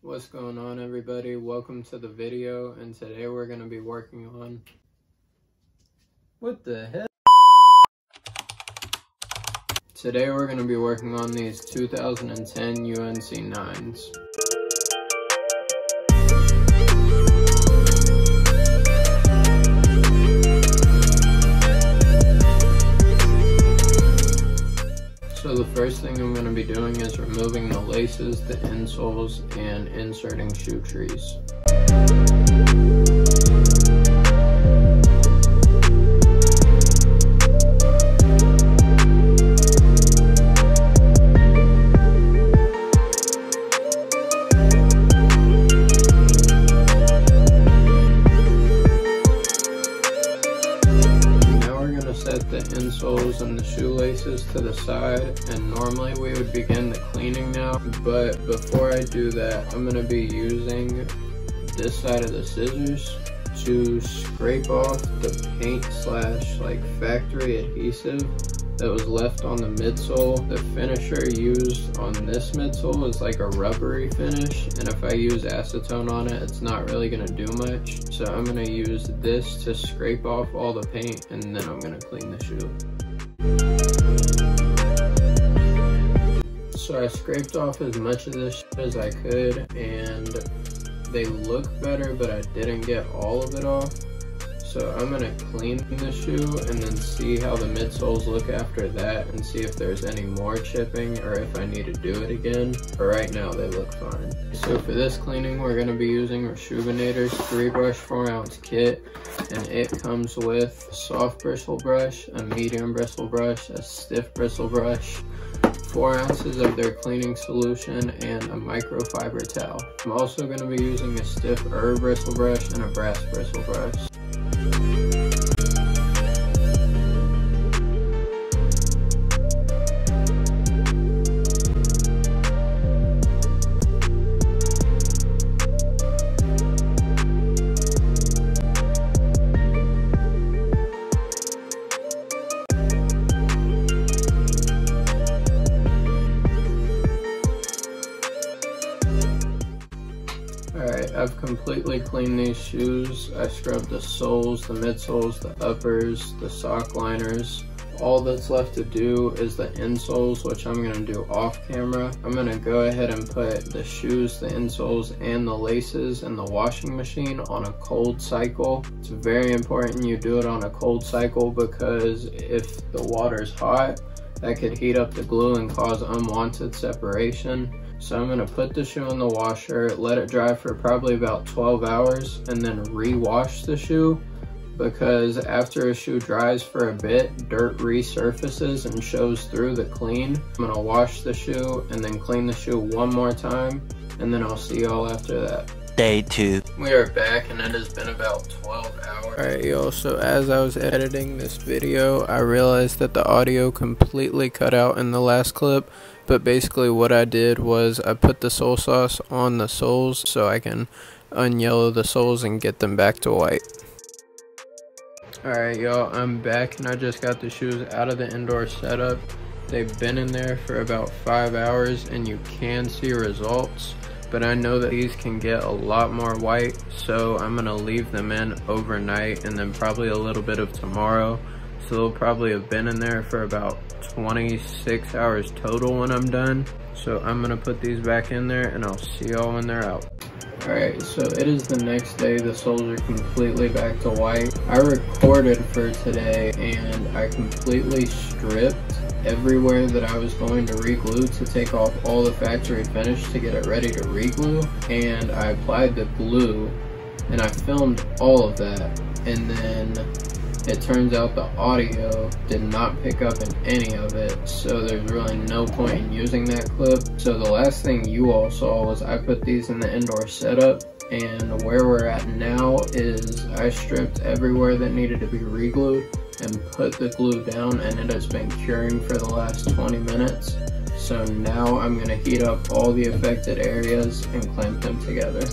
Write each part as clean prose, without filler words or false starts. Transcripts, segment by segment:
What's going on, everybody? Welcome to the video, and today we're going to be working on... What the heck? Today we're going to be working on these 2010 UNC 9s. So the first thing I'm going to be doing is removing the laces, the insoles, and inserting shoe trees. Set the insoles and the shoelaces to the side, and normally we would begin the cleaning now, but before I do that, I'm going to be using this side of the scissors to scrape off the paint slash factory adhesive that was left on the midsole. The finisher used on this midsole is like a rubbery finish, and if I use acetone on it, it's not really going to do much. So I'm going to use this to scrape off all the paint, and then I'm going to clean the shoe. So I scraped off as much of this as I could, and they look better, but I didn't get all of it off. So I'm going to clean the shoe and then see how the midsoles look after that, and see if there's any more chipping or if I need to do it again. But right now they look fine. So for this cleaning, we're going to be using Reshoevn-Ator's 3-brush 4-ounce kit, and it comes with a soft bristle brush, a medium bristle brush, a stiff bristle brush, 4 ounces of their cleaning solution, and a microfiber towel. I'm also going to be using a stiff bristle brush and a brass bristle brush. Alright, I've completely cleaned these shoes. I scrubbed the soles, the midsoles, the uppers, the sock liners. All that's left to do is the insoles, which I'm going to do off camera. I'm going to go ahead and put the shoes, the insoles, and the laces in the washing machine on a cold cycle. It's very important you do it on a cold cycle, because if the water's hot, that could heat up the glue and cause unwanted separation. So I'm going to put the shoe in the washer, let it dry for probably about 12 hours, and then re-wash the shoe, because after a shoe dries for a bit, dirt resurfaces and shows through the clean. I'm going to wash the shoe and then clean the shoe one more time, and then I'll see y'all after that. Day 2. We are back, and it has been about 12 hours. Alright y'all, so as I was editing this video, I realized that the audio completely cut out in the last clip. But basically what I did was I put the sole sauce on the soles so I can unyellow the soles and get them back to white. Alright y'all, I'm back, and I just got the shoes out of the indoor setup. They've been in there for about 5 hours, and you can see results. But I know that these can get a lot more white, so I'm going to leave them in overnight and then probably a little bit of tomorrow. So they'll probably have been in there for about 26 hours total when I'm done. So I'm going to put these back in there, and I'll see y'all when they're out. Alright, so it is the next day. The soles are completely back to white. I recorded for today, and I completely stripped everywhere that I was going to re-glue to take off all the factory finish to get it ready to re-glue, and I applied the glue, and I filmed all of that, and then it turns out the audio did not pick up in any of it, so there's really no point in using that clip. So the last thing you all saw was I put these in the indoor setup, and where we're at now is I stripped everywhere that needed to be re-glued and put the glue down, and it has been curing for the last 20 minutes. So now I'm going to heat up all the affected areas and clamp them together.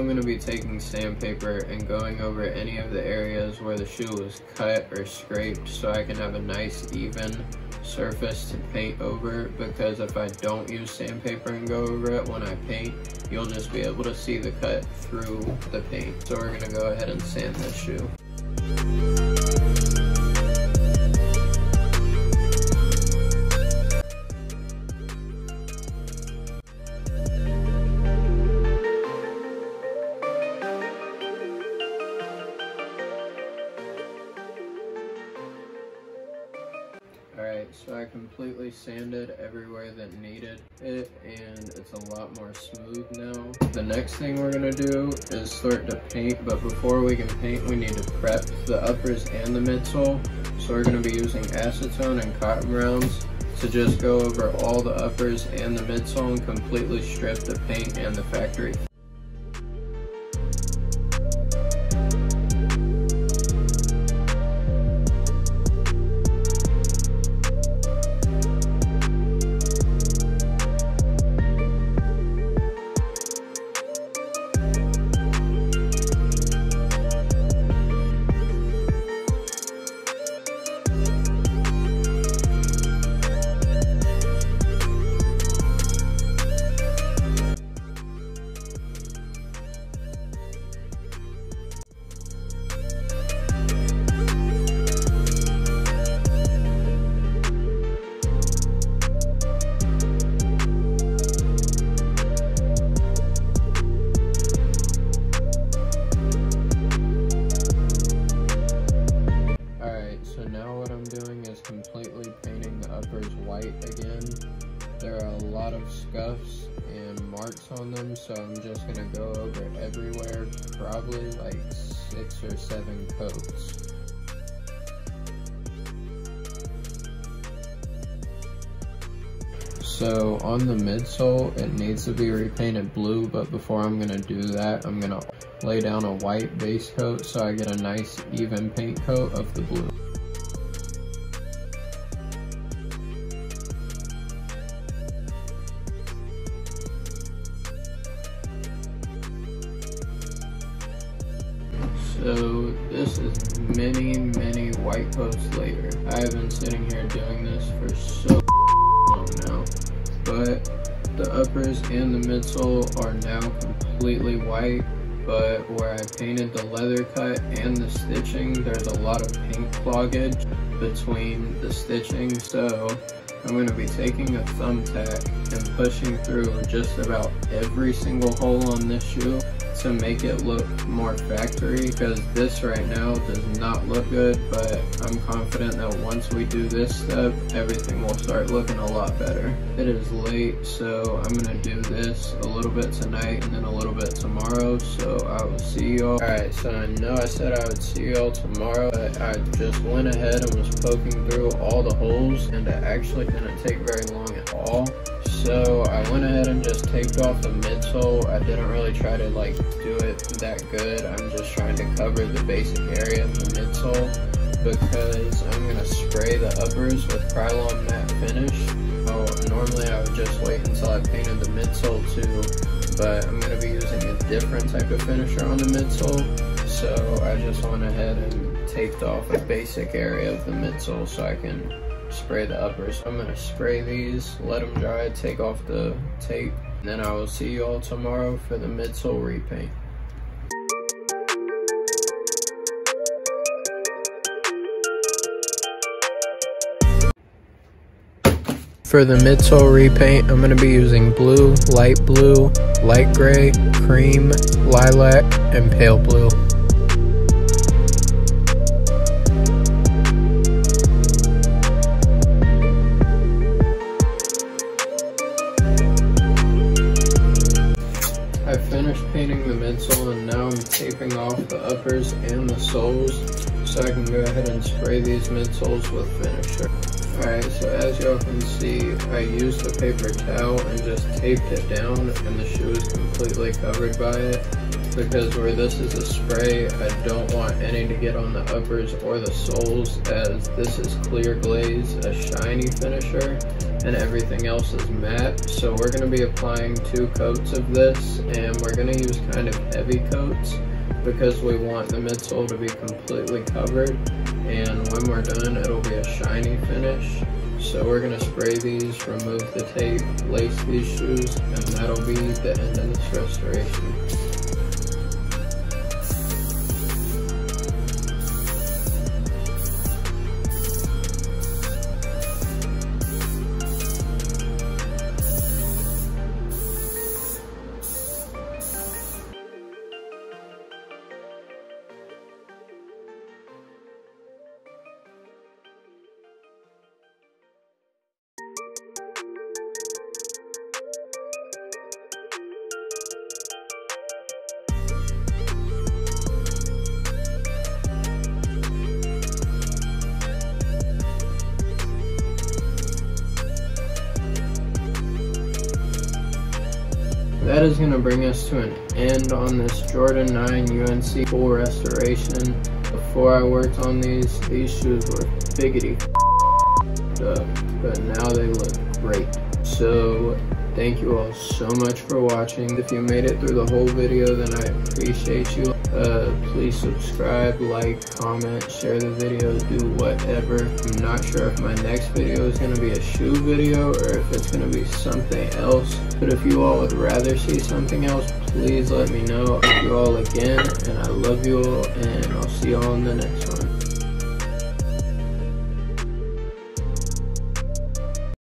going to be taking sandpaper and going over any of the areas where the shoe was cut or scraped so I can have a nice even surface to paint over, because if I don't use sandpaper and go over it when I paint, you'll just be able to see the cut through the paint. So we're going to go ahead and sand this shoe. Alright, so I completely sanded everywhere that needed it, and it's a lot more smooth now. The next thing we're going to do is start to paint, but before we can paint, we need to prep the uppers and the midsole. So we're going to be using acetone and cotton rounds to just go over all the uppers and the midsole and completely strip the paint and the factory. Completely painting the uppers white again. There are a lot of scuffs and marks on them, so I'm just going to go over everywhere, probably like 6 or 7 coats. So on the midsole, it needs to be repainted blue, but before I'm going to do that, I'm going to lay down a white base coat so I get a nice even paint coat of the blue. So this is many white coats later. I have been sitting here doing this for so long now, but the uppers and the midsole are now completely white, but where I painted the leather cut and the stitching, there's a lot of paint cloggage between the stitching, so I'm going to be taking a thumbtack and pushing through just about every single hole on this shoe to make it look more factory, because this right now does not look good, but I'm confident that once we do this step, everything will start looking a lot better. It is late, so I'm gonna do this a little bit tonight and then a little bit tomorrow, so I will see y'all. Alright, so I know I said I would see y'all tomorrow, but I just went ahead and was poking through all the holes, and it actually didn't take very long at all. So I went ahead and just taped off the midsole. I didn't really try to like do it that good. I'm just trying to cover the basic area of the midsole, because I'm going to spray the uppers with Krylon matte finish. Normally I would just wait until I painted the midsole too, but I'm going to be using a different type of finisher on the midsole. So I just went ahead and taped off a basic area of the midsole so I can spray the uppers. I'm gonna spray these, let them dry, take off the tape, and then I will see you all tomorrow for the midsole repaint. For the midsole repaint, I'm going to be using blue, light gray, cream, lilac, and pale blue. I finished painting the midsole, and now I'm taping off the uppers and the soles so I can go ahead and spray these midsoles with finisher. Alright, so as y'all can see, I used a paper towel and just taped it down, and the shoe is completely covered by it, because where this is a spray, I don't want any to get on the uppers or the soles, as this is clear glaze, a shiny finisher, and everything else is matte. So we're going to be applying 2 coats of this, and we're going to use kind of heavy coats because we want the midsole to be completely covered, and when we're done it'll be a shiny finish. So we're going to spray these, remove the tape, lace these shoes, and that'll be the end of this restoration. That is going to bring us to an end on this Jordan 9 UNC full restoration. Before I worked on these shoes were biggity up, but now they look great. So thank you all so much for watching. If you made it through the whole video, then I appreciate you. Please subscribe, like, comment, share the video, do whatever. I'm not sure if my next video is going to be a shoe video or if it's going to be something else. But if you all would rather see something else, please let me know. Thank you all again, and I love you all, and I'll see you all in the next one.